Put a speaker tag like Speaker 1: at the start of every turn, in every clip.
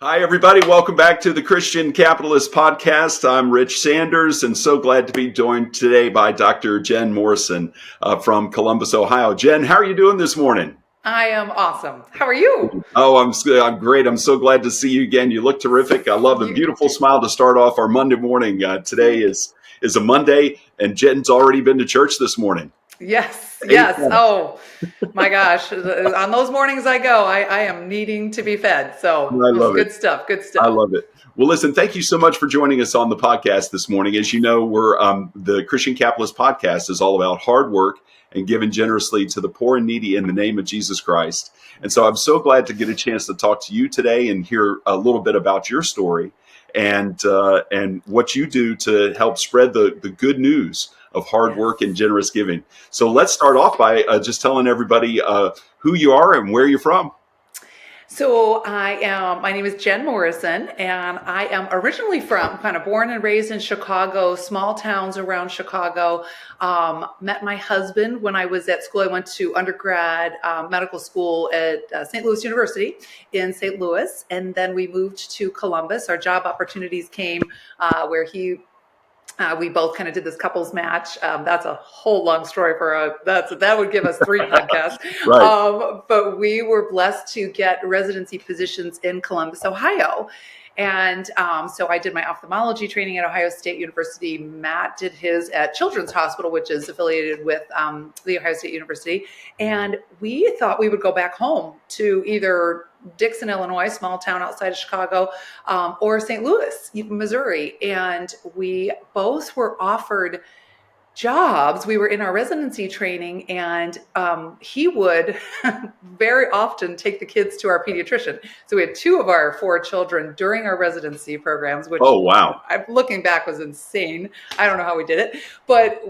Speaker 1: Hi, everybody. Welcome back to the Christian Capitalist Podcast. I'm Rich Sanders, and so glad to be joined today by Dr. Jen Morrison from Columbus, Ohio. Jen, how are you doing this morning?
Speaker 2: I am awesome. How are you?
Speaker 1: Oh, I'm great. I'm so glad to see you again. You look terrific. I love a
Speaker 2: You
Speaker 1: beautiful
Speaker 2: too.
Speaker 1: smile to start off our Monday morning. Today is a Monday, and Jen's already been to church this morning.
Speaker 2: Yes. Oh my gosh. On those mornings I go, I am needing to be fed. So
Speaker 1: I
Speaker 2: it was
Speaker 1: love it.
Speaker 2: good stuff. Good
Speaker 1: I
Speaker 2: stuff.
Speaker 1: love it. Well, listen, thank you so much for joining us on the podcast this morning. As you know, we're the Christian Capitalist Podcast is all about hard work and giving generously to the poor and needy in the name of Jesus Christ. And so I'm so glad to get a chance to talk to you today and hear a little bit about your story and what you do to help spread the good news of hard
Speaker 2: Yes.
Speaker 1: work and generous giving. So let's start off by just telling everybody who you are and where you're from.
Speaker 2: So my name is Jen Morrison, and I am originally kind of born and raised in Chicago, small towns around Chicago. Met my husband when I was at school. I went to undergrad medical school at St. Louis University in St. Louis, and then we moved to Columbus. Our job opportunities came where we both kind of did this couples match. That's a whole long story that would give us 3 podcasts.
Speaker 1: Right.
Speaker 2: But we were blessed to get residency positions in Columbus, Ohio. And so I did my ophthalmology training at Ohio State University. Matt did his at Children's Hospital, which is affiliated with the Ohio State University. And we thought we would go back home to either Dixon, Illinois, small town outside of Chicago, or St. Louis, Missouri. And we both were offered jobs. We were in our residency training, and he would very often take the kids to our pediatrician. So we had 2 of our 4 children during our residency programs, which
Speaker 1: Oh, wow.
Speaker 2: looking back was insane. I don't know how we did it, but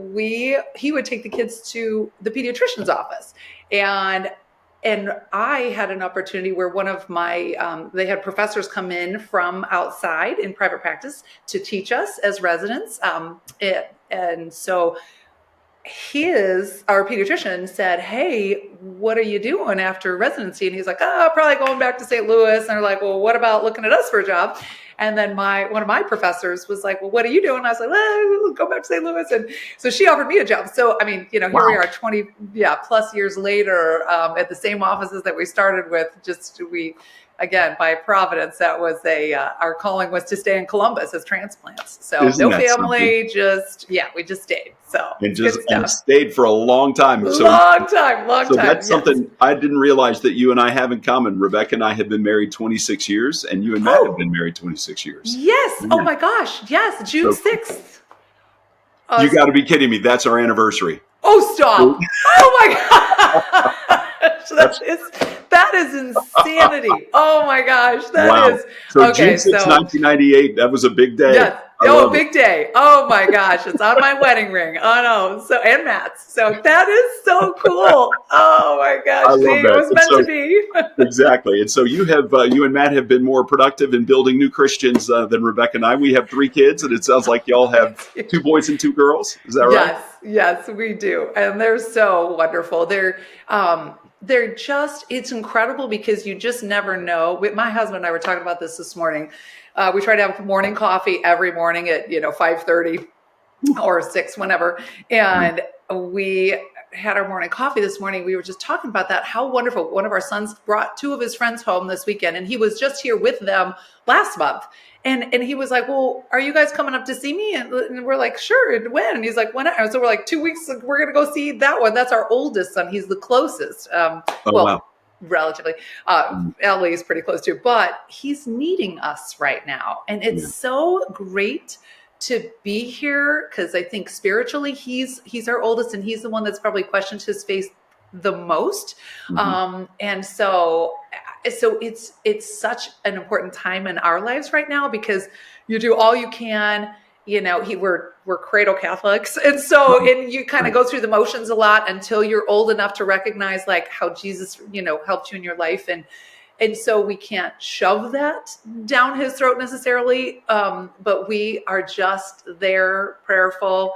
Speaker 2: he would take the kids to the pediatrician's office. And I had an opportunity where one of my, they had professors come in from outside in private practice to teach us as residents. And so our pediatrician said, "Hey, what are you doing after residency?" And he's like, "Oh, probably going back to St. Louis." And they're like, "Well, what about looking at us for a job?" And then one of my professors was like, "Well, what are you doing?" I was like, "Well, go back to St. Louis." And so she offered me a job. So, I mean, here we are 20 plus years later at the same offices that we started with. Again, by providence, that was our calling was to stay in Columbus as transplants. So
Speaker 1: Isn't
Speaker 2: no
Speaker 1: that
Speaker 2: family, we just stayed. So
Speaker 1: and
Speaker 2: good stuff.
Speaker 1: stayed for a long time.
Speaker 2: Long time.
Speaker 1: So that's
Speaker 2: Yes.
Speaker 1: something I didn't realize that you and I have in common. Rebecca and I have been married 26 years, and you and Matt have been married 26 years.
Speaker 2: Yes.
Speaker 1: Yeah.
Speaker 2: Oh my gosh. Yes. June 6th.
Speaker 1: You got to be kidding me. That's our anniversary.
Speaker 2: Oh, stop. Oh my gosh. That is insanity. Oh my gosh. That is.
Speaker 1: So June 6th, 1998, that was a big day.
Speaker 2: Yes. Oh, a big day. Oh my gosh. It's on my wedding ring. Oh no. So, and Matt's. So that is so cool. Oh my gosh.
Speaker 1: I love that.
Speaker 2: It was meant to be.
Speaker 1: Exactly. And so you and Matt have been more productive in building new Christians than Rebecca and I. We have 3 kids, and it sounds like y'all have 2 boys and 2 girls. Is that right?
Speaker 2: Yes, we do. And they're so wonderful. They're just, it's incredible because you just never know. My husband and I were talking about this morning. We try to have morning coffee every morning at 5:30 or 6, whenever. And we had our morning coffee this morning. We were just talking about that, how wonderful. One of our sons brought 2 of his friends home this weekend, and he was just here with them last month. And he was like, "Well, are you guys coming up to see me?" And we're like, "Sure." And when? And he's like, "When?" And so we're like, 2 weeks, we're going to go see that one. That's our oldest son. He's the closest.
Speaker 1: Wow.
Speaker 2: Relatively. Ellie's pretty close too, but he's needing us right now. And it's so great to be here because I think spiritually he's our oldest, and he's the one that's probably questioned his faith the most. And so it's such an important time in our lives right now because you do all you can. We're cradle Catholics. And you kind of go through the motions a lot until you're old enough to recognize like how Jesus, helped you in your life. And so we can't shove that down his throat necessarily. But we are just there, prayerful.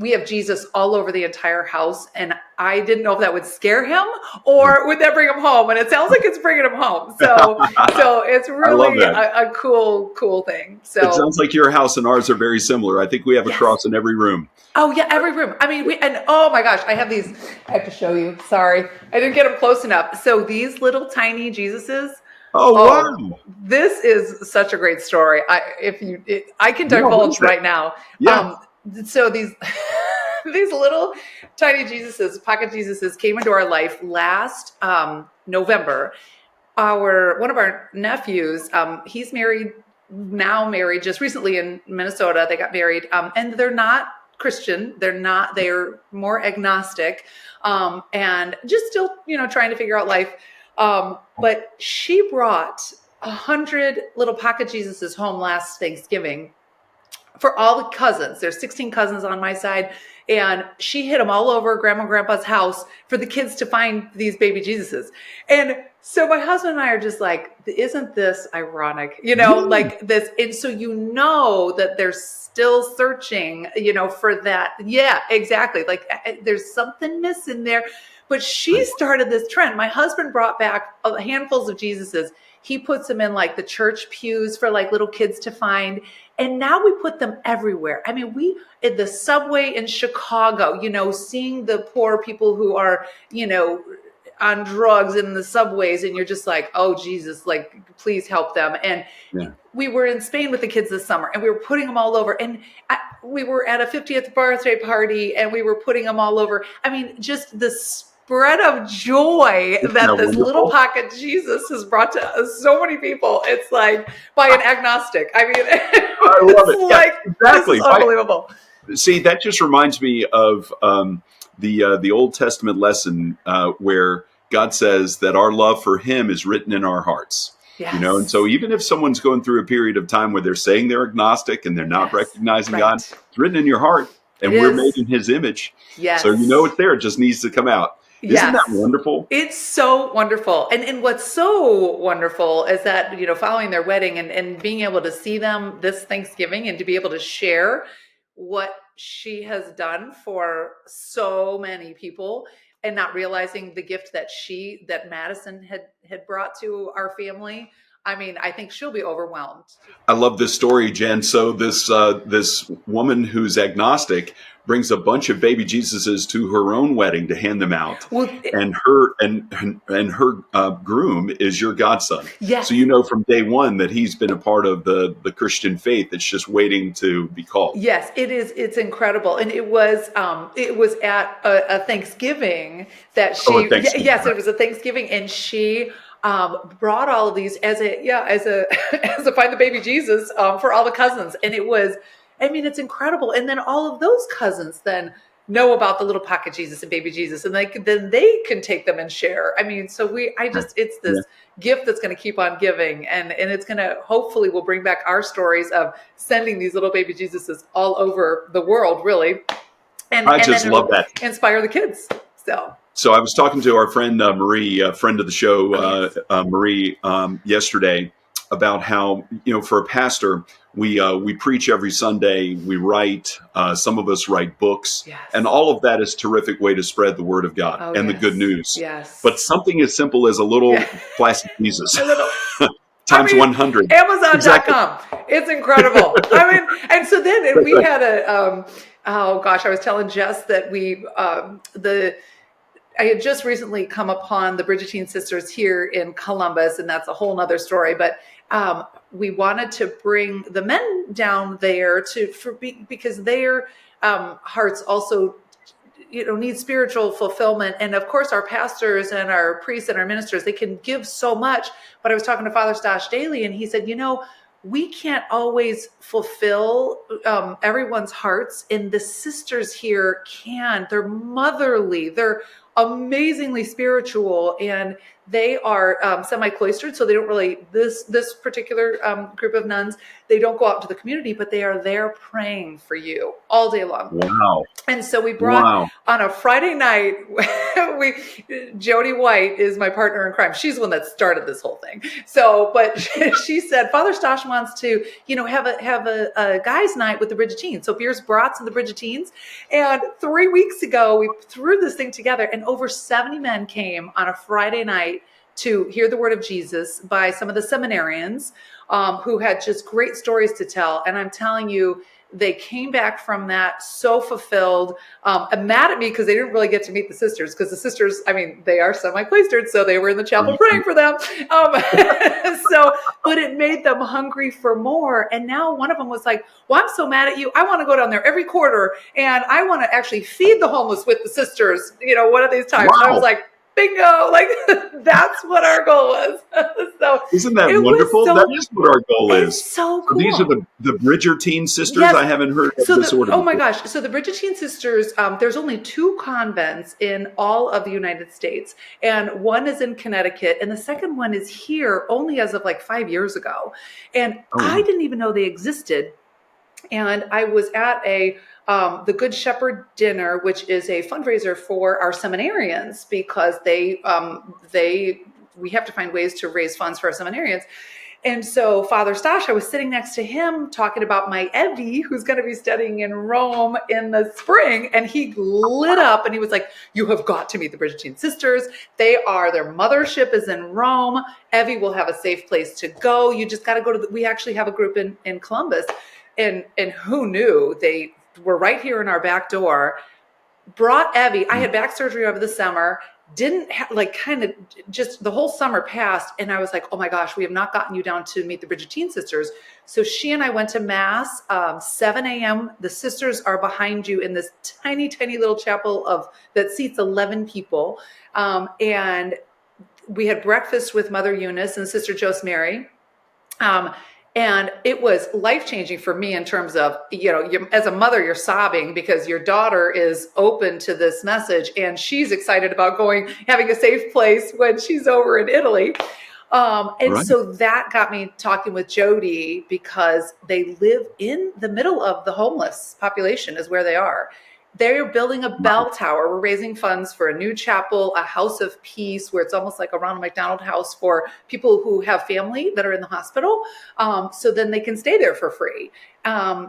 Speaker 2: We have Jesus all over the entire house. And I didn't know if that would scare him or would that bring him home. And it sounds like it's bringing him home. So it's
Speaker 1: I love
Speaker 2: really
Speaker 1: that.
Speaker 2: a cool thing.
Speaker 1: It
Speaker 2: So
Speaker 1: sounds like your house and ours are very similar. I think we have a
Speaker 2: yes.
Speaker 1: cross in every room.
Speaker 2: Oh yeah, every room. I mean, and oh my gosh, I have these. I have to show you. Sorry, I didn't get them close enough. So these little tiny Jesuses.
Speaker 1: Oh, wow.
Speaker 2: This is such a great story. I can
Speaker 1: Yeah, what is
Speaker 2: divulge
Speaker 1: that?
Speaker 2: right now.
Speaker 1: Yeah.
Speaker 2: So these these little tiny Jesuses, pocket Jesuses, came into our life last November. One of our nephews, he's married just recently in Minnesota. They got married, and they're not Christian. They're more agnostic, and just still, trying to figure out life. But she brought 100 little pocket Jesuses home last Thanksgiving for all the cousins. There's 16 cousins on my side. And she hid them all over Grandma and Grandpa's house for the kids to find these baby Jesuses. And so my husband and I are just like, isn't this ironic? Like this. And so that they're still searching, for that. Yeah, exactly. Like there's something missing there. But she started this trend. My husband brought back handfuls of Jesuses. He puts them in like the church pews for like little kids to find. And now we put them everywhere. I mean, in the subway in Chicago, seeing the poor people who are, on drugs in the subways, and you're just like, oh, Jesus, like, please help them. And we were in Spain with the kids this summer, and we were putting them all over. And we were at a 50th birthday party, and we were putting them all over. I mean, just the spread of joy that this little pocket Jesus has brought to so many people. It's like by an agnostic. I mean,
Speaker 1: I love it.
Speaker 2: Like,
Speaker 1: exactly.
Speaker 2: This is unbelievable.
Speaker 1: See, that just reminds me of the Old Testament lesson where God says that our love for Him is written in our hearts. Yes. And so even if someone's going through a period of time where they're saying they're agnostic and they're not recognizing God, it's written in your heart, and we're made in His image. Yes. So it's there. It just needs to come out. Isn't that wonderful?
Speaker 2: It's so wonderful. And what's so wonderful is that, following their wedding and being able to see them this Thanksgiving and to be able to share what she has done for so many people, and not realizing the gift that Madison had brought to our family. I mean, I think she'll be overwhelmed.
Speaker 1: I love this story, Jen. So this woman who's agnostic brings a bunch of baby Jesuses to her own wedding to hand them out. Well, and her groom is your godson. Yes. So from day one that he's been a part of the Christian faith that's just waiting to be called.
Speaker 2: Yes, it is. It's incredible. And it was at a Thanksgiving that she. Yes, it was a Thanksgiving, and she brought all of these as a find the baby Jesus for all the cousins. And it was, it's incredible. And then all of those cousins then know about the little pocket Jesus and baby Jesus, and then they can take them and share. I mean, so it's this gift that's going to keep on giving, and it's going to, hopefully will bring back our stories of sending these little baby Jesuses all over the world, really. And
Speaker 1: I just love that.
Speaker 2: Inspire the kids.
Speaker 1: So I was talking to our friend Marie, a friend of the show, Marie, yesterday, about how, for a pastor, we preach every Sunday, we write, some of us write books, and all of that is a terrific way to spread the word of God and the good news. Yes. But something as simple as a little plastic Jesus. Times 100.
Speaker 2: Amazon.com. Exactly. It's incredible. And so then we had I was telling Jess that I had just recently come upon the Bridgetine sisters here in Columbus, and that's a whole nother story. But we wanted to bring the men down there because their hearts also, need spiritual fulfillment. And of course, our pastors and our priests and our ministers, they can give so much. But I was talking to Father Stosh Daly, and he said, we can't always fulfill everyone's hearts, and the sisters here can. They're motherly. They're amazingly spiritual, and They are semi-cloistered, so they don't really, this particular group of nuns, they don't go out to the community, but they are there praying for you all day long.
Speaker 1: Wow.
Speaker 2: And so we brought on a Friday night, Jody White is my partner in crime. She's the one that started this whole thing. So, but she said, Father Stosh wants to, have a guys' night with the Bridgetines. So beers, brats, and the Bridgetines. And 3 weeks ago, we threw this thing together, and over 70 men came on a Friday night to hear the word of Jesus by some of the seminarians who had just great stories to tell. And I'm telling you, they came back from that so fulfilled, and mad at me because they didn't really get to meet the sisters, because the sisters, they are semi-cloistered, so they were in the chapel praying for them. But it made them hungry for more. And now one of them was like, well, I'm so mad at you. I want to go down there every quarter, and I want to actually feed the homeless with the sisters, one of these times.
Speaker 1: Wow.
Speaker 2: I was like, bingo, like that's what our goal was. So
Speaker 1: isn't that wonderful? That is what our goal is.
Speaker 2: So cool.
Speaker 1: So these are the Bridgerton sisters. Yes. I haven't heard of this order.
Speaker 2: Oh my gosh. So the Bridgetine sisters, there's only 2 convents in all of the United States. And one is in Connecticut, and the second one is here only as of like 5 years ago. And I didn't even know they existed. And I was at the Good Shepherd dinner, which is a fundraiser for our seminarians, because we have to find ways to raise funds for our seminarians. And so Father Stosh, I was sitting next to him talking about my Evie, who's going to be studying in Rome in the spring. And he lit up and he was like, you have got to meet the Bridgetine sisters. Their mothership is in Rome. Evie will have a safe place to go. You just got to go we actually have a group in Columbus. And who knew, they were right here in our back door, brought Evie. I had back surgery over the summer, just the whole summer passed. And I was like, oh my gosh, we have not gotten you down to meet the Bridgetine sisters. So she and I went to mass, 7 a.m. The sisters are behind you in this tiny, tiny little chapel that seats 11 people. And we had breakfast with Mother Eunice and Sister Jose Mary. And it was life-changing for me in terms of, as a mother, you're sobbing because your daughter is open to this message and she's excited about having a safe place when she's over in Italy. So that got me talking with Jody, because they live in the middle of the homeless population is where they are. They're building a bell tower. We're raising funds for a new chapel, a house of peace, where it's almost like a Ronald McDonald House for people who have family that are in the hospital. So then they can stay there for free.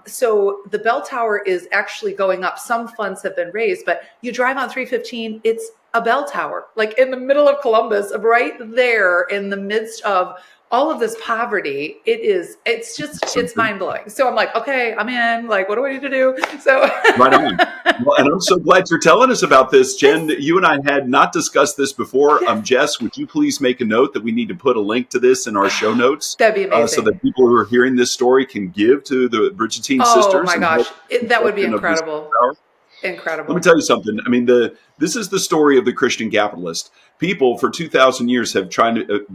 Speaker 2: So the bell tower is actually going up. Some funds have been raised, but you drive on 315, it's a bell tower, like in the middle of Columbus, right there in the midst of all of this poverty. It's mind blowing. So I'm like, okay, I'm in. Like, what do I need to do? So
Speaker 1: right on. Well, and I'm so glad you're telling us about this, Jen. You and I had not discussed this before. Jess, would you please make a note that we need to put a link to this in our show notes?
Speaker 2: That'd be amazing.
Speaker 1: So that people who are hearing this story can give to the Bridgetine sisters.
Speaker 2: Oh my gosh, that would be incredible. Incredible.
Speaker 1: Let me tell you something. This is the story of the Christian capitalist. People for 2,000 years have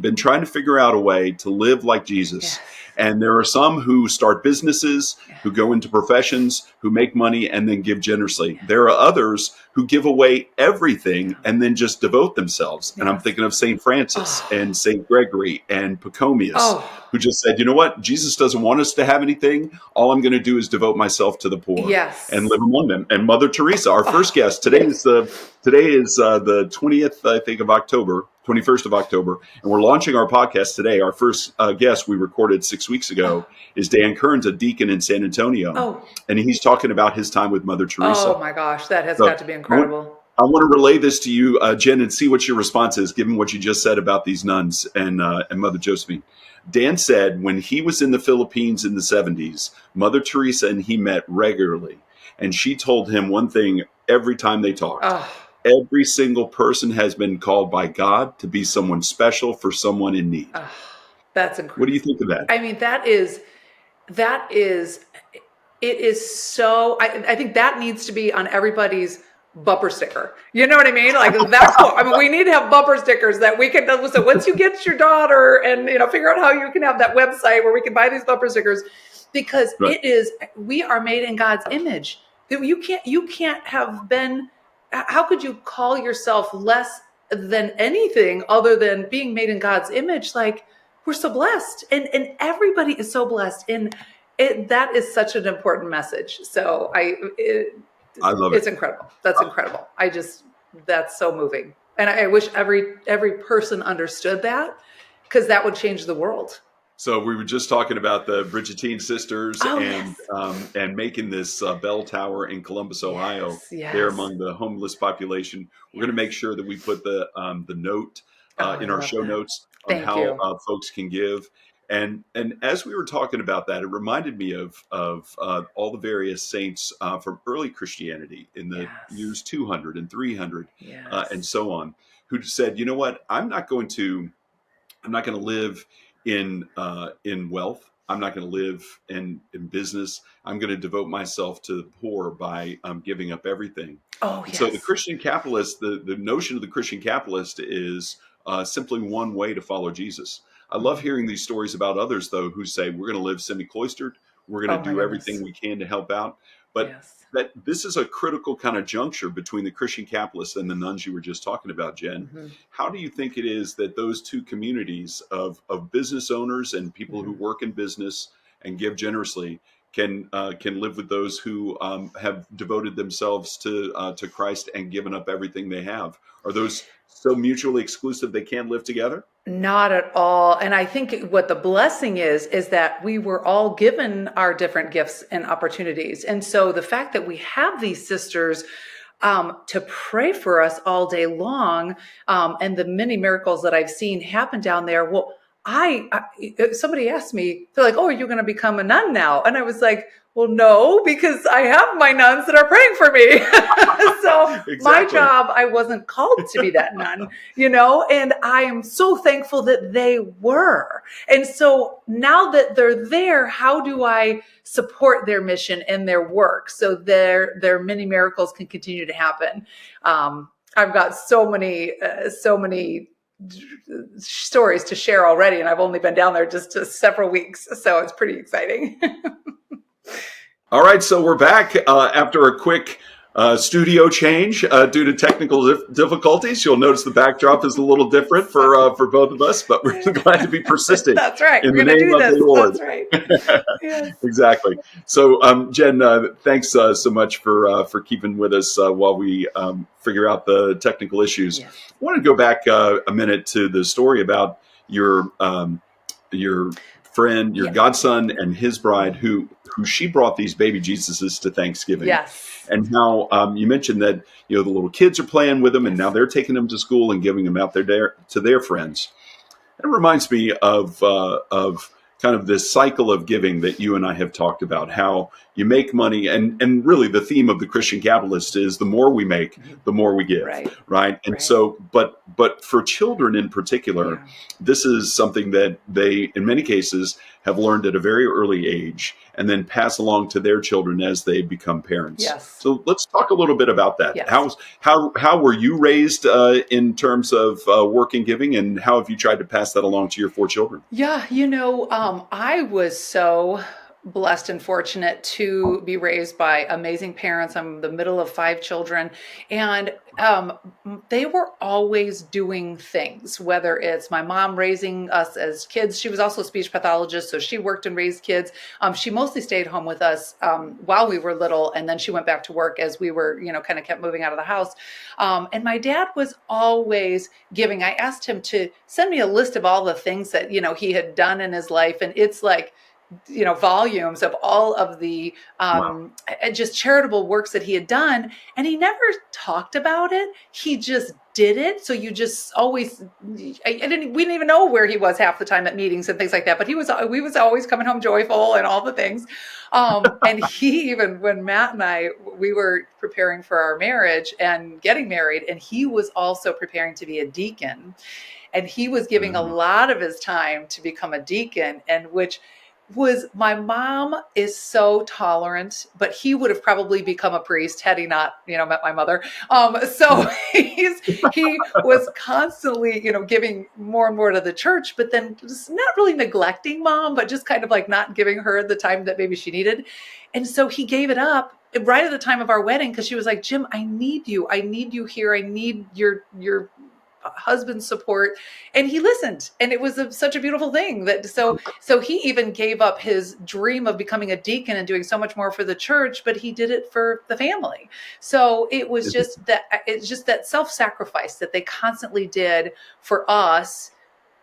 Speaker 1: been trying to figure out a way to live like Jesus. Yes. And there are some who start businesses, who go into professions, who make money and then give generously. Yeah. There are others who give away everything and then just devote themselves. Yes. And I'm thinking of St. Francis and St. Gregory and Pachomius, who just said, you know what? Jesus doesn't want us to have anything. All I'm going to do is devote myself to the poor and live among them. And Mother Teresa, our first guest, today is the 20th, I think, of October. 21st of October, and we're launching our podcast today. Our first guest we recorded 6 weeks ago is Dan Kearns, a deacon in San Antonio, and he's talking about his time with Mother Teresa.
Speaker 2: Oh my gosh, that has got to be incredible.
Speaker 1: I want to relay this to you, Jen, and see what your response is, given what you just said about these nuns and Mother Josephine. Dan said when he was in the Philippines in the 70s, Mother Teresa and he met regularly, and she told him one thing every time they talked. Every single person has been called by God to be someone special for someone in need.
Speaker 2: That's incredible.
Speaker 1: What do you think of that?
Speaker 2: It is so, I think that needs to be on everybody's bumper sticker. You know what I mean? Like that's cool. We need to have bumper stickers that we can, so once you get your daughter and, figure out how you can have that website where we can buy these bumper stickers, because we are made in God's image. You can't have been, how could you call yourself less than anything other than being made in God's image. Like, we're so blessed, and everybody is so blessed. And that is such an important message. So
Speaker 1: I love it.
Speaker 2: it's incredible. That's incredible. That's so moving. And I wish every person understood that, because that would change the world.
Speaker 1: So we were just talking about the Bridgetine sisters
Speaker 2: Oh,
Speaker 1: and
Speaker 2: yes.
Speaker 1: making this bell tower in Columbus, Ohio.
Speaker 2: Yes,
Speaker 1: There
Speaker 2: yes,
Speaker 1: among the homeless population. We're going to make
Speaker 2: yes.
Speaker 1: sure that we put the note
Speaker 2: Oh, I
Speaker 1: in our
Speaker 2: love
Speaker 1: show
Speaker 2: that.
Speaker 1: notes on
Speaker 2: Thank
Speaker 1: how
Speaker 2: you.
Speaker 1: folks can give. And as we were talking about that, it reminded me of all the various saints from early Christianity in the
Speaker 2: Yes,
Speaker 1: years 200 and 300 and
Speaker 2: yes.
Speaker 1: so on, who said, you know what, I'm not going to live in wealth. I'm not going to live in business. I'm going to devote myself to the poor by giving up everything.
Speaker 2: Oh,
Speaker 1: And so the
Speaker 2: yes.
Speaker 1: Christian capitalist, the notion of the Christian capitalist is simply one way to follow Jesus. I love
Speaker 2: Mhm.
Speaker 1: hearing these stories about others, though, who say we're going to live semi-cloistered. We're going
Speaker 2: Oh,
Speaker 1: to
Speaker 2: my
Speaker 1: do
Speaker 2: goodness.
Speaker 1: everything we can to help out. But
Speaker 2: Yes.
Speaker 1: that this is a critical kind of juncture between the Christian capitalists and the nuns you were just talking about, Jen.
Speaker 2: Hmm.
Speaker 1: How do you think it is that those two communities of business owners and people who
Speaker 2: Hmm.
Speaker 1: work in business and give generously can live with those who have devoted themselves to Christ and given up everything they have? Are those so mutually exclusive they can't live together?
Speaker 2: Not at all. And I think what the blessing is that we were all given our different gifts and opportunities. And so the fact that we have these sisters to pray for us all day long, and the many miracles that I've seen happen down there. Well, somebody asked me, they're like, "Oh, are you going to become a nun now?" And I was like, "Well, no, because I have my nuns that are praying for me." So my
Speaker 1: Exactly.
Speaker 2: job, I wasn't called to be that nun, and I am so thankful that they were. And so now that they're there, how do I support their mission and their work so their many miracles can continue to happen? I've got so many stories to share already, and I've only been down there just several weeks, so it's pretty exciting.
Speaker 1: All right, so we're back after a quick studio change due to technical difficulties. You'll notice the backdrop is a little different for both of us, but we're glad to be persistent
Speaker 2: That's right.
Speaker 1: in
Speaker 2: We're
Speaker 1: the
Speaker 2: going to
Speaker 1: name
Speaker 2: do
Speaker 1: of the
Speaker 2: this.
Speaker 1: Lord.
Speaker 2: That's right. Yes.
Speaker 1: Exactly. So, Jen, thanks so much for keeping with us while we figure out the technical issues.
Speaker 2: Yes.
Speaker 1: I want to go back a minute to the story about your friend, your
Speaker 2: Yeah.
Speaker 1: godson, and his bride, who she brought these baby Jesuses to Thanksgiving,
Speaker 2: Yes.
Speaker 1: and how you mentioned that the little kids are playing with them, and now
Speaker 2: Yes.
Speaker 1: they're taking them to school and giving them out there to their friends. It reminds me of kind of this cycle of giving that you and I have talked about. How you make money, and really the theme of the Christian capitalist is the more we make,
Speaker 2: Mhm.
Speaker 1: the more we give,
Speaker 2: Right.
Speaker 1: right? And
Speaker 2: Right.
Speaker 1: so, but for children in particular,
Speaker 2: Yeah.
Speaker 1: this is something that they, in many cases, have learned at a very early age, and then pass along to their children as they become parents.
Speaker 2: Yes.
Speaker 1: So let's talk a little bit about that.
Speaker 2: Yes.
Speaker 1: How were you raised in terms of work and giving, and how have you tried to pass that along to your four children?
Speaker 2: Yeah, I was so blessed and fortunate to be raised by amazing parents. I'm the middle of five children, and they were always doing things, whether it's my mom raising us as kids. She was also a speech pathologist, so she worked and raised kids. She mostly stayed home with us while we were little, and then she went back to work as we were, kind of kept moving out of the house. And my dad was always giving. I asked him to send me a list of all the things that, he had done in his life. And it's like, volumes of all of the
Speaker 1: Wow.
Speaker 2: just charitable works that he had done. And he never talked about it. He just did it. So you just always, we didn't even know where he was half the time at meetings and things like that. But we was always coming home joyful and all the things. And he, even when Matt and we were preparing for our marriage and getting married, and he was also preparing to be a deacon, and he was giving a lot of his time to become a deacon, and which was, my mom is so tolerant, but he would have probably become a priest had he not, met my mother. So he was constantly, giving more and more to the church, but then just not really neglecting mom, but just kind of like not giving her the time that maybe she needed. And so he gave it up right at the time of our wedding, because she was like, "Jim, I need you. I need you here. I need your husband support, and he listened, and it was such a beautiful thing that so he even gave up his dream of becoming a deacon and doing so much more for the church, but he did it for the family. So it's just that self-sacrifice that they constantly did for us.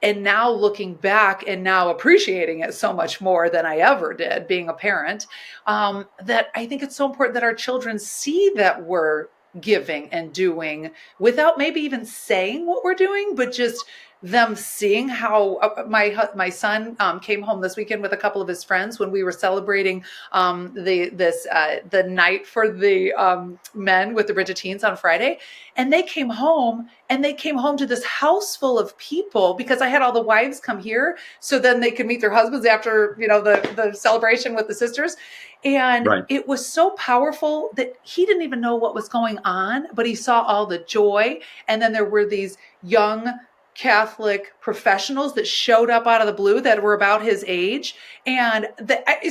Speaker 2: And now looking back and now appreciating it so much more than I ever did being a parent, that I think it's so important that our children see that we're giving and doing without maybe even saying what we're doing, but just them seeing how my son came home this weekend with a couple of his friends when we were celebrating the night for the men with the Bridgetines on Friday, and they came home to this house full of people because I had all the wives come here so then they could meet their husbands after the celebration with the sisters. And
Speaker 1: Right.
Speaker 2: it was so powerful that he didn't even know what was going on, but he saw all the joy. And then there were these young Catholic professionals that showed up out of the blue that were about his age. And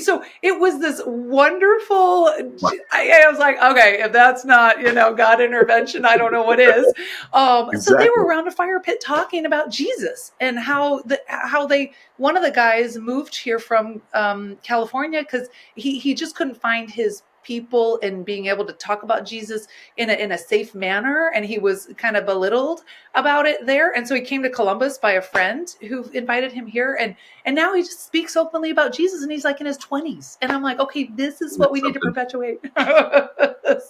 Speaker 2: so it was this wonderful, I was like, okay, if that's not, God intervention, I don't know what is. So they were around a fire pit talking about Jesus and how one of the guys moved here from California because he just couldn't find his people and being able to talk about Jesus in a safe manner, and he was kind of belittled about it there, and so he came to Columbus by a friend who invited him here, and now he just speaks openly about Jesus, and he's like in his 20s, and I'm like, okay, this is what we need to perpetuate.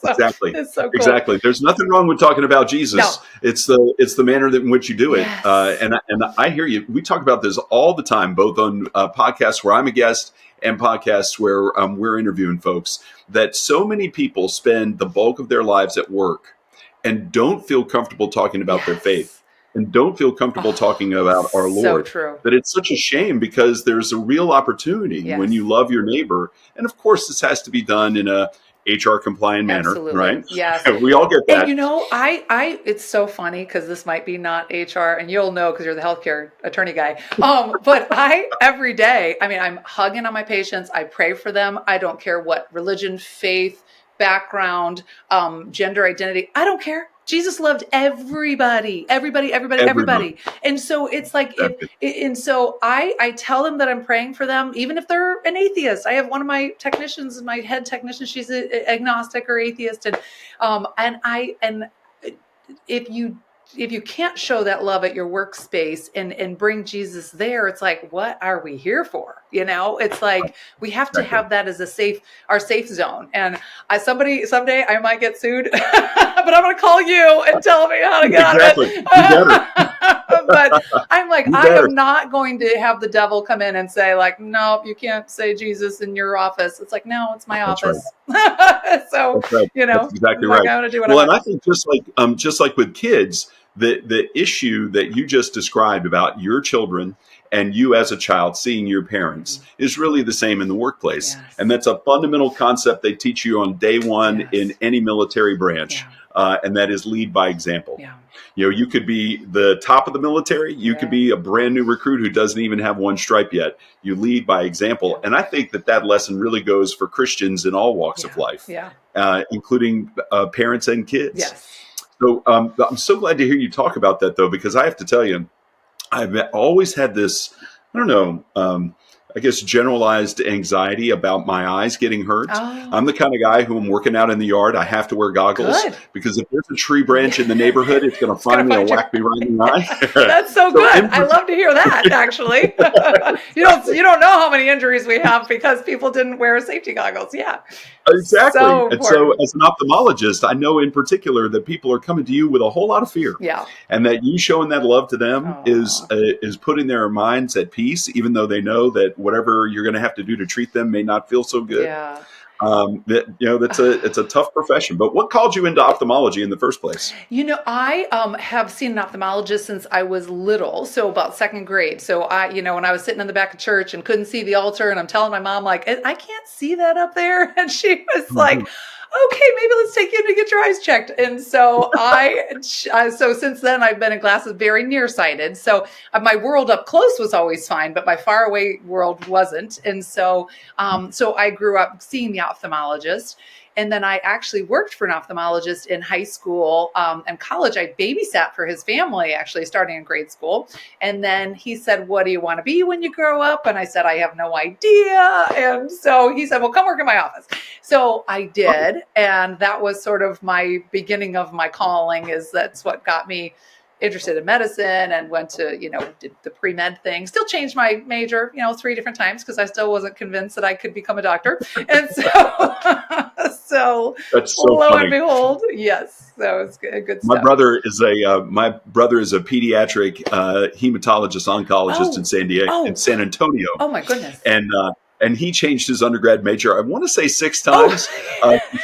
Speaker 1: Exactly.
Speaker 2: It's so cool.
Speaker 1: Exactly. There's nothing wrong with talking about Jesus.
Speaker 2: No.
Speaker 1: It's the manner in which you do it.
Speaker 2: Yes.
Speaker 1: And I hear you. We talk about this all the time, both on podcasts where I'm a guest and podcasts where we're interviewing folks, that so many people spend the bulk of their lives at work and don't feel comfortable talking about their faith and don't feel comfortable talking about our Lord.
Speaker 2: So true.
Speaker 1: That it's such a shame because there's a real opportunity when you love your neighbor. And of course, this has to be done in a HR compliant manner,
Speaker 2: Absolutely.
Speaker 1: right?
Speaker 2: Yes.
Speaker 1: We all get that.
Speaker 2: And I it's so funny because this might be not HR, and you'll know because you're the healthcare attorney guy. But every day, I'm hugging on my patients. I pray for them. I don't care what religion, faith, background, gender identity. I don't care. Jesus loved everybody. And so it's like, so I tell them that I'm praying for them, even if they're an atheist. I have one of my technicians, my head technician, she's agnostic or atheist. And if you can't show that love at your workspace and bring Jesus there, it's like, what are we here for? It's like, we have to have that as our safe zone. And someday I might get sued, but I'm going to call you and tell me how to get out of it. But I'm like, I am not going to have the devil come in and say like, no, you can't say Jesus in your office. It's like, no, it's my office. Right. So,
Speaker 1: That's exactly right.
Speaker 2: I'm going to do what
Speaker 1: and I think just like with kids, the issue that you just described about your children and you as a child seeing your parents is really the same in the workplace.
Speaker 2: Yes.
Speaker 1: And that's a fundamental concept they teach you on day one in any military branch. And that is lead by example.
Speaker 2: Yeah.
Speaker 1: You could be the top of the military. You could be a brand new recruit who doesn't even have one stripe yet. You lead by example. And I think that lesson really goes for Christians in all walks of life, including parents and kids.
Speaker 2: Yes.
Speaker 1: So I'm so glad to hear you talk about that, though, because I have to tell you, I've always had this, I don't know, I guess generalized anxiety about my eyes getting hurt.
Speaker 2: Oh.
Speaker 1: I'm the kind of guy who I'm working out in the yard. I have to wear goggles because if there's a tree branch in the neighborhood, it's going to find me and whack me right in the eye.
Speaker 2: That's so good. I love to hear that, actually. You don't know how many injuries we have because people didn't wear safety goggles. Yeah.
Speaker 1: Exactly.
Speaker 2: So
Speaker 1: and so as an ophthalmologist, I know in particular that people are coming to you with a whole lot of fear.
Speaker 2: Yeah.
Speaker 1: And that you showing that love to them is putting their minds at peace, even though they know that whatever you're going to have to do to treat them may not feel so good.
Speaker 2: Yeah.
Speaker 1: It's a tough profession. But what called you into ophthalmology in the first place?
Speaker 2: I have seen an ophthalmologist since I was little, so about second grade. So when I was sitting in the back of church and couldn't see the altar, and I'm telling my mom like, I can't see that up there, and she was like, okay, maybe let's take you to get your eyes checked. And so so since then I've been in glasses, very nearsighted. So my world up close was always fine, but my far away world wasn't. And so I grew up seeing the ophthalmologist. And then I actually worked for an ophthalmologist in high school and college. I babysat for his family, actually, starting in grade school. And then he said, what do you want to be when you grow up? And I said, I have no idea. And so he said, well, come work in my office. So I did. And that was sort of my beginning of my calling. That's what got me interested in medicine, and went to, did the pre-med thing, still changed my major, 3 different times because I still wasn't convinced that I could become a doctor. And so
Speaker 1: That's so
Speaker 2: lo and
Speaker 1: funny.
Speaker 2: behold, yes. So it's good
Speaker 1: My
Speaker 2: stuff.
Speaker 1: brother is a pediatric hematologist oncologist in San Antonio.
Speaker 2: Oh my goodness.
Speaker 1: And he changed his undergrad major, I want to say 6 times.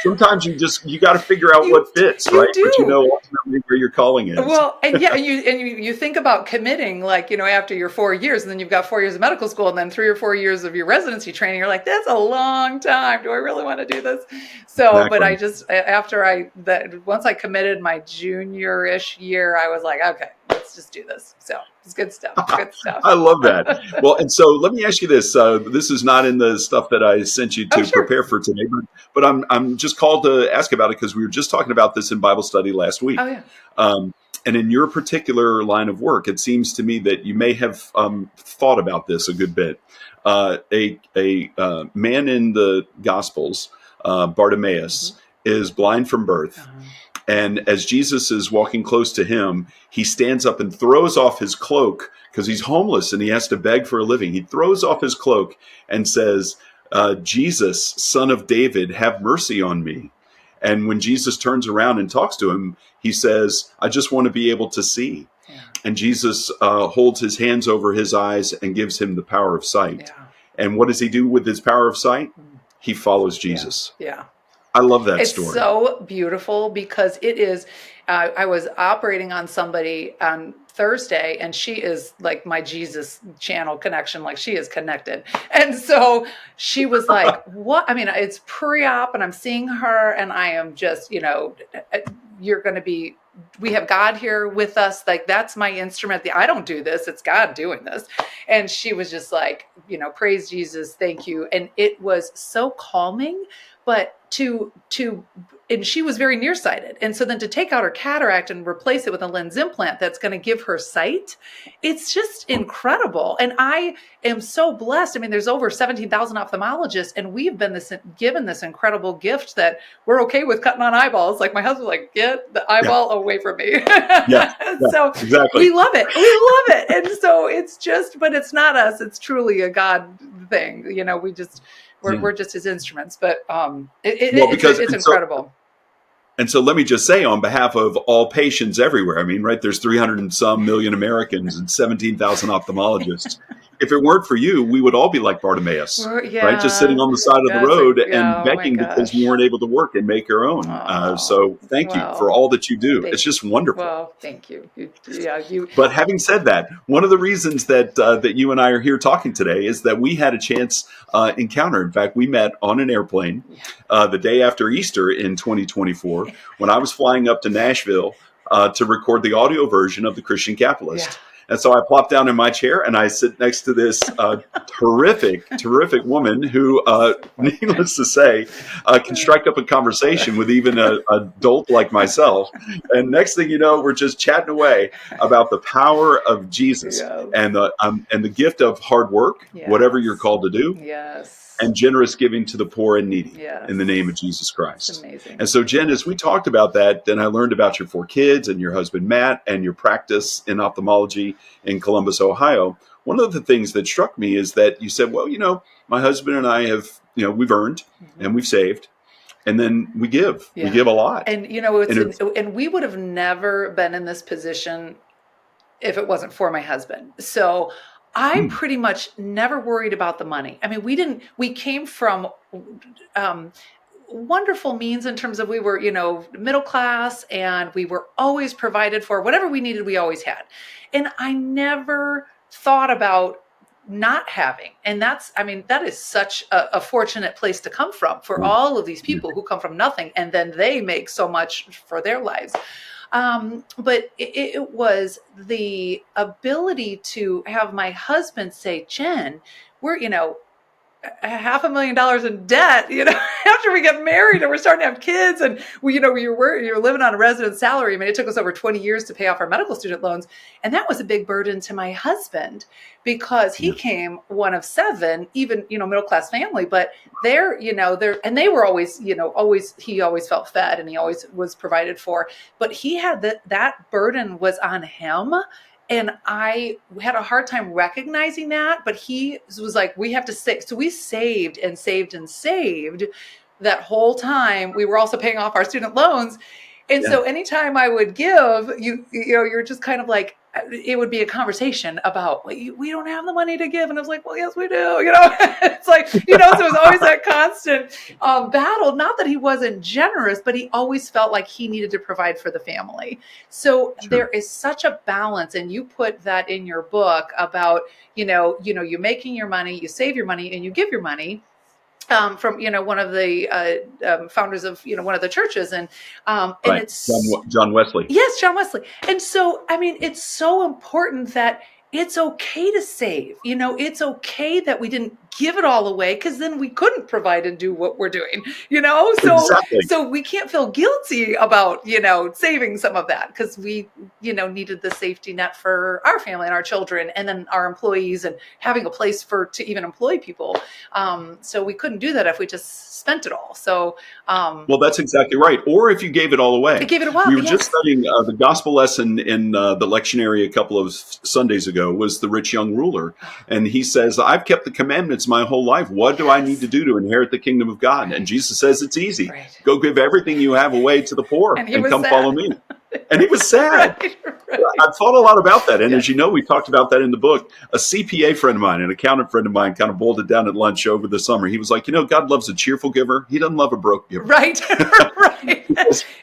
Speaker 1: Sometimes you got to figure out what fits, right?
Speaker 2: Do.
Speaker 1: But ultimately where your calling is.
Speaker 2: Well, and you think about committing, like, after your 4 years, and then you've got 4 years of medical school, and then 3 or 4 years of your residency training. You're like, that's a long time. Do I really want to do this? So, exactly. But once I committed my junior-ish year, I was like, okay, let's just do this. So it's good stuff. Good stuff.
Speaker 1: I love that. Well, and so let me ask you this. This is not in the stuff that I sent you to prepare for today, but I'm just called to ask about it because we were just talking about this in Bible study last week.
Speaker 2: Oh, yeah.
Speaker 1: And in your particular line of work, it seems to me that you may have thought about this a good bit. A man in the Gospels, Bartimaeus, is blind from birth. And as Jesus is walking close to him, he stands up and throws off his cloak because he's homeless and he has to beg for a living. He throws off his cloak and says, Jesus, son of David, have mercy on me. And when Jesus turns around and talks to him, he says, I just want to be able to see. Yeah. And Jesus holds his hands over his eyes and gives him the power of sight. Yeah. And what does he do with his power of sight? He follows Jesus.
Speaker 2: Yeah.
Speaker 1: I love that story.
Speaker 2: It's so beautiful because it is, I was operating on somebody on Thursday, and she is like my Jesus channel connection, like she is connected. And so she was like, what? I mean, it's pre-op and I'm seeing her and I am just, you're going to be, we have God here with us. Like, that's my instrument. I don't do this. It's God doing this. And she was just like, praise Jesus. Thank you. And it was so calming, but and she was very nearsighted. And so then to take out her cataract and replace it with a lens implant that's going to give her sight, it's just incredible. And I am so blessed. I mean, there's over 17,000 ophthalmologists, and we've been given this incredible gift that we're okay with cutting on eyeballs. Like my husband's like, get the eyeball away from me. So exactly. We love it. And so it's just, but it's not us. It's truly a God thing. We're just his instruments, but it's incredible.
Speaker 1: And so let me just say, on behalf of all patients everywhere, I mean, right, there's 300 and some million Americans and 17,000 ophthalmologists. If it weren't for you, we would all be like Bartimaeus, right? Just sitting on the side of the road and begging because we weren't able to work and make our own. So thank you for all that you do. It's just wonderful.
Speaker 2: Well, thank you.
Speaker 1: But having said that, one of the reasons that you and I are here talking today is that we had a chance encounter. In fact, we met on an airplane the day after Easter in 2024 when I was flying up to Nashville to record the audio version of The Christian Capitalist. Yeah. And so I plop down in my chair and I sit next to this terrific woman who, needless to say, can strike up a conversation with even an adult like myself. And next thing you know, we're just chatting away about the power of Jesus and the gift of hard work, whatever you're called to do.
Speaker 2: Yes.
Speaker 1: And generous giving to the poor and needy in the name of Jesus Christ.
Speaker 2: It's amazing.
Speaker 1: And so, Jen, as we talked about that, then I learned about your 4 kids and your husband, Matt, and your practice in ophthalmology in Columbus, Ohio. One of the things that struck me is that you said, well, my husband and I have, we've earned and we've saved. And then we give. Yeah. We give a lot.
Speaker 2: And, and we would have never been in this position if it wasn't for my husband. So I pretty much never worried about the money. I mean, we came from wonderful means in terms of we were, middle class, and we were always provided for. Whatever we needed, we always had. And I never thought about not having. And that is such a fortunate place to come from for all of these people who come from nothing, and then they make so much for their lives. But it was the ability to have my husband say, Jen, $500,000 in debt, after we get married and we're starting to have kids, and you're living on a resident salary. I mean, it took us over 20 years to pay off our medical student loans. And that was a big burden to my husband because he came one of seven, even, middle-class family, but and they were always, he always felt fed and he always was provided for, but he had that burden was on him. And I had a hard time recognizing that, but he was like, we have to save. So we saved and saved and saved that whole time. We were also paying off our student loans. And so anytime I would give, you're just kind of like, it would be a conversation about, well, we don't have the money to give. And I was like, well, yes, we do. It's like, so it was always that constant battle. Not that he wasn't generous, but he always felt like he needed to provide for the family. So there is such a balance. And you put that in your book about, you making your money, you save your money, and you give your money. From one of the founders of one of the churches, and it's
Speaker 1: John Wesley.
Speaker 2: Yes, John Wesley. And so, I mean, it's so important that it's okay to save. It's okay that we didn't give it all away because then we couldn't provide and do what we're doing. So we can't feel guilty about saving some of that because we needed the safety net for our family and our children, and then our employees, and having a place to even employ people. So we couldn't do that if we just spent it all. So
Speaker 1: well, that's exactly right. Or if you gave it all away.
Speaker 2: I gave it away.
Speaker 1: We were just studying the gospel lesson in the lectionary a couple of Sundays ago was the rich young ruler, and he says, I've kept the commandments my whole life. What do I need to do to inherit the kingdom of God? Right. And Jesus says it's easy. Right. Go give everything you have away to the poor and come follow me. And he was sad. Right. I've thought a lot about that. And as you know, we talked about that in the book. A CPA friend of mine, an accountant friend of mine, kind of boiled it down at lunch over the summer. He was like, God loves a cheerful giver. He doesn't love a broke giver.
Speaker 2: Right. Right.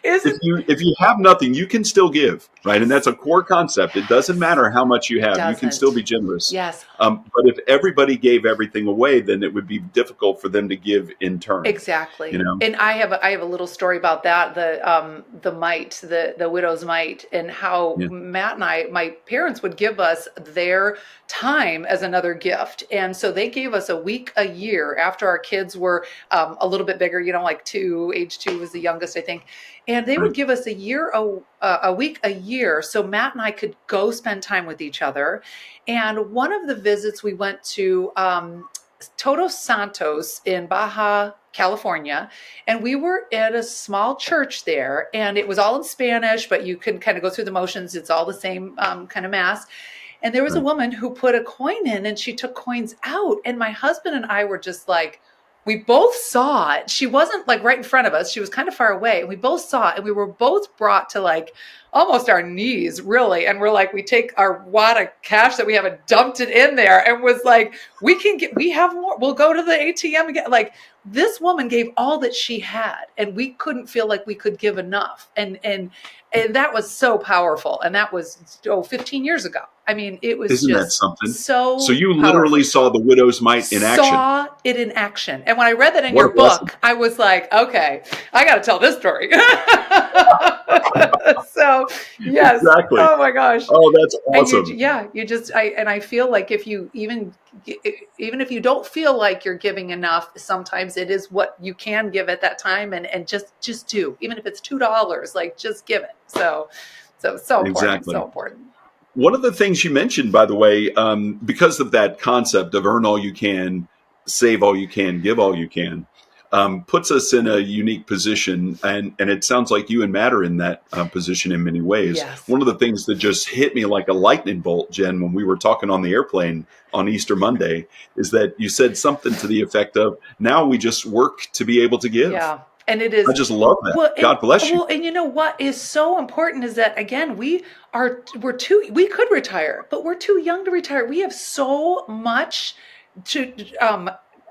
Speaker 1: If you have nothing, you can still give. Right. And that's a core concept. It doesn't matter how much you have. You can still be generous.
Speaker 2: Yes.
Speaker 1: But if everybody gave everything away, then it would be difficult for them to give in turn.
Speaker 2: Exactly. And I have a little story about that. The mite, the widow's mite, and how Matt and my parents would give us their time as another gift. And so they gave us a week a year after our kids were a little bit bigger, like age 2 was the youngest, I think. And they would give us a week a year. So Matt and I could go spend time with each other. And one of the visits we went to Todos Santos in Baja California, and we were at a small church there, and it was all in Spanish, but you can kind of go through the motions. It's all the same kind of mass. And there was a woman who put a coin in, and she took coins out. And my husband and I were just like, we both saw it. She wasn't like right in front of us. She was kind of far away, and we both saw it, and we were both brought to like almost our knees, really. And we're like, we take our wad of cash that we have and dumped it in there, and was like, we have more. We'll go to the ATM and get, like, this woman gave all that she had, and we couldn't feel like we could give enough. And that was so powerful. And that was 15 years ago. I mean, it was
Speaker 1: Isn't
Speaker 2: just
Speaker 1: that something?
Speaker 2: So
Speaker 1: you literally saw the widow's mite in action.
Speaker 2: Saw it in action. And when I read that in your book, I was like, okay, I got to tell this story. So, yes.
Speaker 1: Exactly.
Speaker 2: Oh my gosh.
Speaker 1: Oh, that's awesome.
Speaker 2: I feel like if you even if you don't feel like you're giving enough, sometimes it is what you can give at that time, and just do, even if it's $2, like, just give it. So important.
Speaker 1: Exactly.
Speaker 2: So important.
Speaker 1: One of the things you mentioned, by the way, because of that concept of earn all you can, save all you can, give all you can, puts us in a unique position. And it sounds like you and Matt are in that position in many ways.
Speaker 2: Yes.
Speaker 1: One of the things that just hit me like a lightning bolt, Jen, when we were talking on the airplane on Easter Monday, is that you said something to the effect of, now we just work to be able to give.
Speaker 2: Yeah. And it is.
Speaker 1: I just love that. Well, God bless you.
Speaker 2: Well, and you know what is so important is that, again, we could retire, but we're too young to retire. We have so much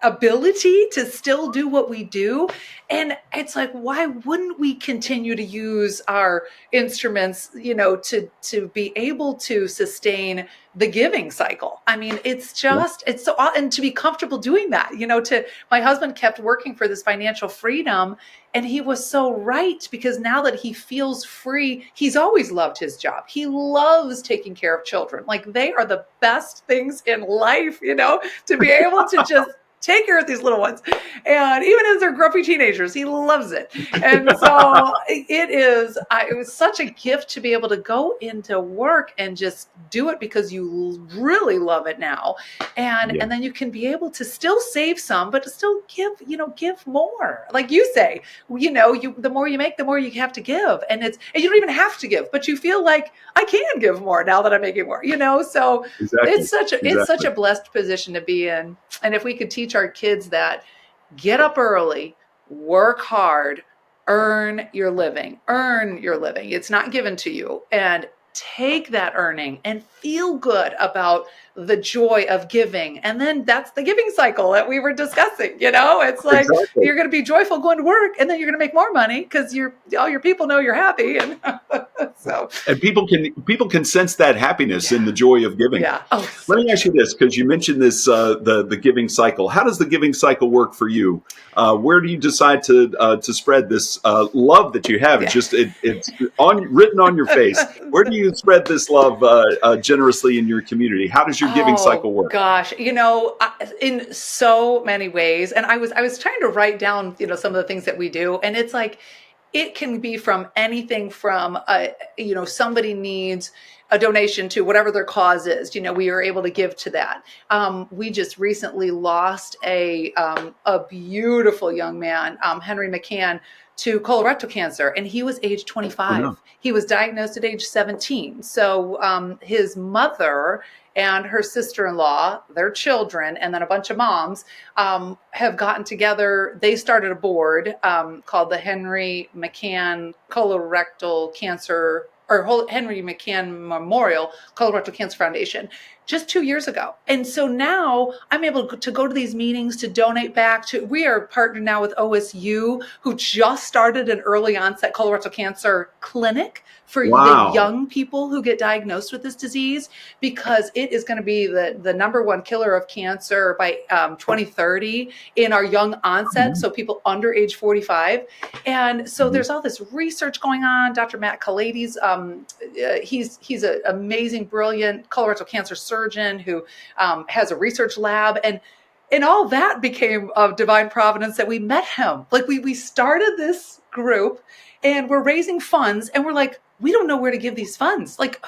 Speaker 2: ability to still do what we do. And it's like, why wouldn't we continue to use our instruments, to be able to sustain the giving cycle? I mean, it's just, it's so, and to be comfortable doing that, my husband kept working for this financial freedom, and he was so right, because now that he feels free, he's always loved his job. He loves taking care of children. Like, they are the best things in life, to be able to just take care of these little ones. And even as they're grumpy teenagers, he loves it. And so it was such a gift to be able to go into work and just do it because you really love it now. And then you can be able to still save some, but to still give more. Like you say, the more you make, the more you have to give. And you don't even have to give, but you feel like I can give more now that I'm making more, so
Speaker 1: Exactly.
Speaker 2: it's such a blessed position to be in. And if we could teach our kids that, get up early, work hard, earn your living. It's not given to you. And take that earning and feel good about the joy of giving. And then that's the giving cycle that we were discussing. It's like
Speaker 1: Exactly.
Speaker 2: you're going to be joyful going to work, and then you're going to make more money because all your people know you're happy. And
Speaker 1: and people can sense that happiness in the joy of giving.
Speaker 2: Yeah. Oh,
Speaker 1: Let me ask you this, because you mentioned this, the giving cycle. How does the giving cycle work for you? Where do you decide to spread this love that you have? It's written on your face. Where do you spread this love generously in your community? How does your giving cycle work?
Speaker 2: Gosh, in so many ways. And I was trying to write down, some of the things that we do, and it's like, it can be from anything from, somebody needs a donation to whatever their cause is. We are able to give to that. We just recently lost a beautiful young man, Henry McCann, to colorectal cancer, and he was age 25. Oh, no. He was diagnosed at age 17. So his mother and her sister-in-law, their children, and then a bunch of moms have gotten together. They started a board called the Henry McCann Colorectal Cancer, or Henry McCann Memorial Colorectal Cancer Foundation, just 2 years ago. And so now I'm able to go to these meetings to donate back to, we are partnered now with OSU, who just started an early onset colorectal cancer clinic for the young people who get diagnosed with this disease, because it is going to be the number one killer of cancer by 2030 in our young onset. So people under age 45. And so there's all this research going on. Dr. Matt Kalades, he's an amazing, brilliant colorectal cancer surgeon who has a research lab, and all that became of divine providence that we met him. Like we started this group and we're raising funds, and we're like, we don't know where to give these funds. Like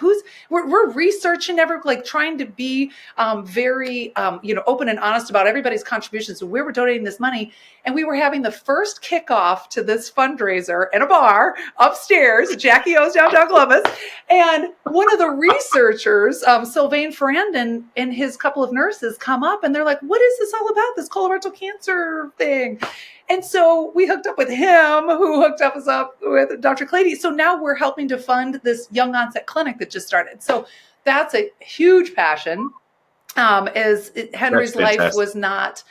Speaker 2: we're researching, trying to be very, open and honest about everybody's contributions and where we're donating this money. And we were having the first kickoff to this fundraiser in a bar upstairs at Jackie O's downtown Columbus. And one of the researchers, Sylvain Ferrandin, and his couple of nurses come up, and they're like, what is this all about, this colorectal cancer thing? And so we hooked up with him, who hooked us up with Dr. Clady. So now we're helping to fund this young onset clinic that just started. So that's a huge passion. Henry's life was not,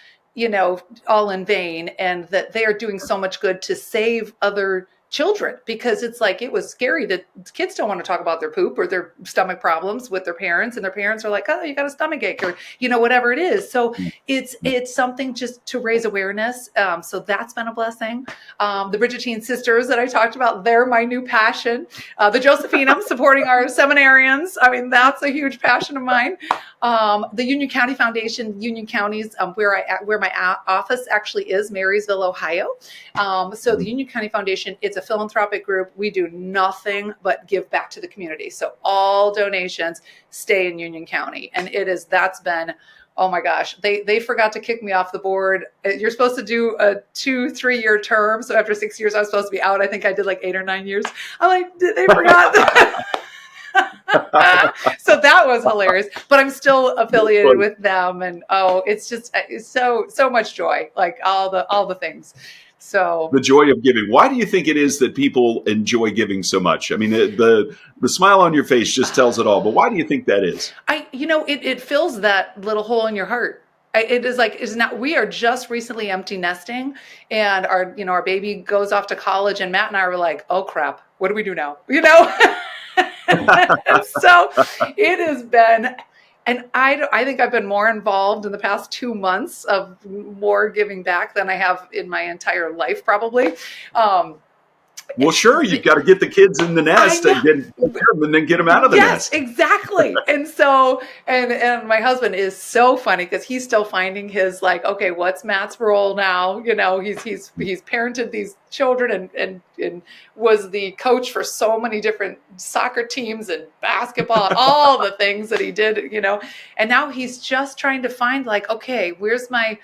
Speaker 2: all in vain, and that they are doing so much good to save other children, because it's like, it was scary that kids don't want to talk about their poop or their stomach problems with their parents, and their parents are like, oh, you got a stomach ache, or whatever it is. So it's something just to raise awareness. So that's been a blessing. The Bridgetine sisters that I talked about, they're my new passion. The Josephinum, supporting our seminarians, I mean, that's a huge passion of mine. The Union County Foundation, Union County's where my office actually is, Marysville, Ohio. So the Union County Foundation, it's a philanthropic group. We do nothing but give back to the community. So all donations stay in Union County, and that's been, oh my gosh, they forgot to kick me off the board. You're supposed to do a 2-3 year term. So after 6 years, I was supposed to be out. I think I did like 8 or 9 years. I'm like, they forgot that. So that was hilarious, but I'm still affiliated with them, and it's so much joy, like all the things. So
Speaker 1: the joy of giving. Why do you think it is that people enjoy giving so much? I mean, the smile on your face just tells it all. But why do you think that is?
Speaker 2: It fills that little hole in your heart. It is like, we are just recently empty nesting, and our baby goes off to college, and Matt and I were like, oh crap, what do we do now? So it has been, and I think I've been more involved in the past 2 months of more giving back than I have in my entire life, probably.
Speaker 1: Well, sure, you've got to get the kids in the nest and then get them out of the
Speaker 2: Yes,
Speaker 1: nest.
Speaker 2: exactly. And so, and my husband is so funny because he's still finding his like, okay, what's Matt's role now? You know, he's parented these children and was the coach for so many different soccer teams and basketball and all the things that he did, you know. And now he's just trying to find like, okay, where's my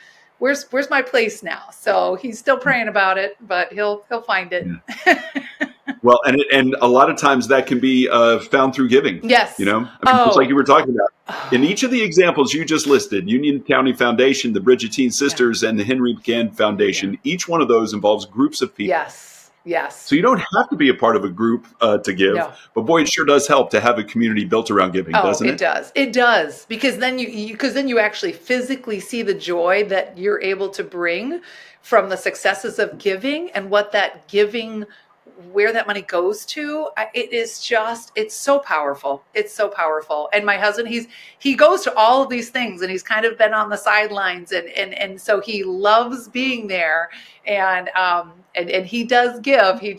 Speaker 2: place now? So he's still praying about it, but he'll find it.
Speaker 1: Yeah. Well, and a lot of times that can be found through giving.
Speaker 2: Yes.
Speaker 1: You know, I mean, just like you were talking about. In each of the examples you just listed, Union County Foundation, the Bridgetine Sisters, and the Henry McCann Foundation, each one of those involves groups of people.
Speaker 2: Yes. Yes.
Speaker 1: So you don't have to be a part of a group to give, but boy, it sure does help to have a community built around giving, doesn't it?
Speaker 2: It does. It does, because then you actually physically see the joy that you're able to bring from the successes of giving and what that giving, where that money goes to. It's so powerful. It's so powerful. And my husband, he goes to all of these things and he's kind of been on the sidelines and so he loves being there and he does give. He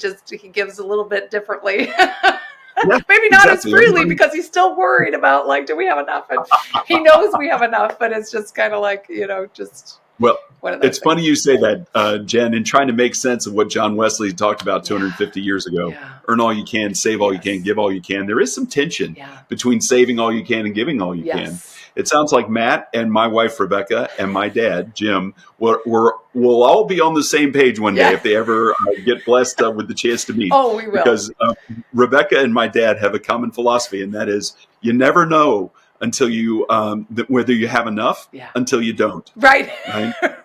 Speaker 2: gives a little bit differently. Yeah, maybe not as freely because he's still worried about like, do we have enough? And he knows we have enough, but it's just kind of like, just.
Speaker 1: Well, it's funny you say that, Jen, in trying to make sense of what John Wesley talked about 250 years ago. Earn all you can, save all you can, give all you can. There is some tension between saving all you can and giving all you can. It sounds like Matt and my wife, Rebecca, and my dad, Jim, will all be on the same page one day if they ever get blessed with the chance to meet.
Speaker 2: Oh, we will.
Speaker 1: Because Rebecca and my dad have a common philosophy, and that is you never know until you whether you have enough until you don't.
Speaker 2: Right.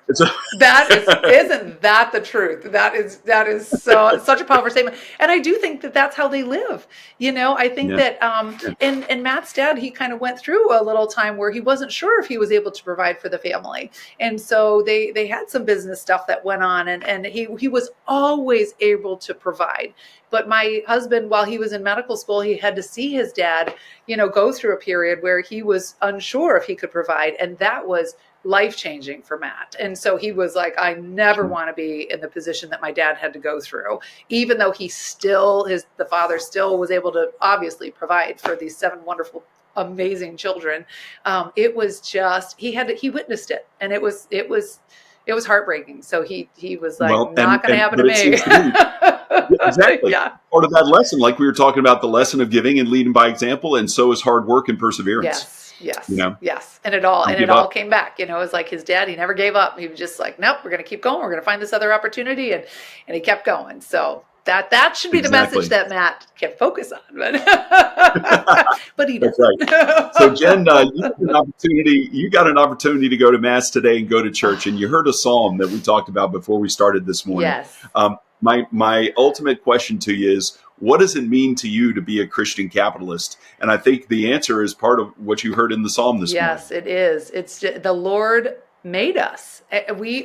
Speaker 2: Isn't that the truth? That is such a powerful statement. And I do think that that's how they live. You know, I think that and Matt's dad, he kind of went through a little time where he wasn't sure if he was able to provide for the family. And so they had some business stuff that went on and he was always able to provide. But my husband, while he was in medical school, he had to see his dad, go through a period where he was unsure if he could provide. And that was life-changing for Matt. And so he was like, I never want to be in the position that my dad had to go through, even though the father still was able to obviously provide for these 7 wonderful, amazing children. It was just, he witnessed it, and it was heartbreaking. So he was like, not going to happen to me.
Speaker 1: Exactly. Part of that lesson, like we were talking about, the lesson of giving and leading by example, and so is hard work and perseverance.
Speaker 2: Yes. Yes. And it all came back. It was like his dad, he never gave up. He was just like, nope, we're going to keep going. We're going to find this other opportunity. And he kept going. So that should be the message that Matt can focus on. But he doesn't. That's
Speaker 1: right. So Jen, you got an opportunity to go to Mass today and go to church. And you heard a psalm that we talked about before we started this morning.
Speaker 2: Yes.
Speaker 1: My ultimate question to you is, what does it mean to you to be a Christian capitalist? And I think the answer is part of what you heard in the psalm this morning.
Speaker 2: Yes, it is. It's just, the Lord made us. We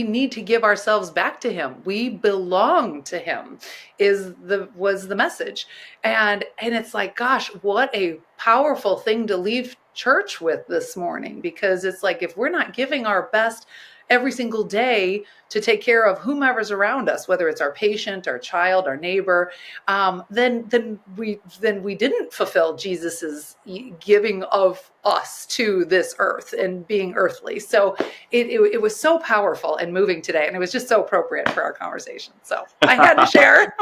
Speaker 2: need to give ourselves back to him. We belong to him was the message. And it's like, gosh, what a powerful thing to leave church with this morning, because it's like, if we're not giving our best every single day to take care of whomever's around us, whether it's our patient, our child, our neighbor, then we didn't fulfill Jesus's giving of us to this earth and being earthly. So it was so powerful and moving today, and it was just so appropriate for our conversation. So I had to share.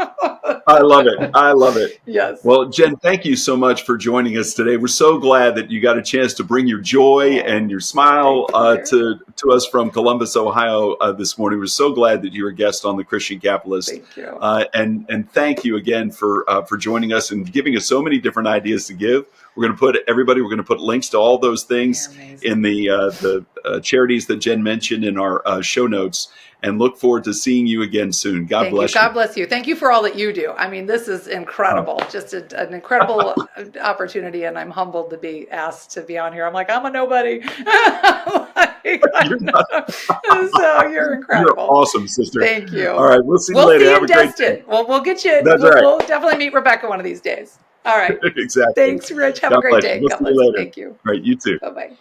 Speaker 1: I love it.
Speaker 2: Yes.
Speaker 1: Well, Jen, thank you so much for joining us today. We're so glad that you got a chance to bring your joy and your smile to us from Columbus, Ohio this morning. We're so glad that you were a guest on the Christian Capitalist.
Speaker 2: Thank you.
Speaker 1: And thank you again for joining us and giving us so many different ideas to give. We're going to put links to all those things in the charities that Jen mentioned in our show notes, and look forward to seeing you again soon. God bless you.
Speaker 2: God bless you. Thank you for all that you do. I mean, this is incredible. Just an incredible opportunity, and I'm humbled to be asked to be on here. I'm like, I'm a nobody. So you're incredible.
Speaker 1: You're awesome, sister.
Speaker 2: Thank you.
Speaker 1: All right, we'll see you later.
Speaker 2: Have a great day. Well, we'll get you. We'll definitely meet Rebecca one of these days. All right.
Speaker 1: Exactly.
Speaker 2: Thanks, Rich. Have a great day.
Speaker 1: We'll see you later.
Speaker 2: Thank you.
Speaker 1: All right, you too.
Speaker 2: Bye-bye.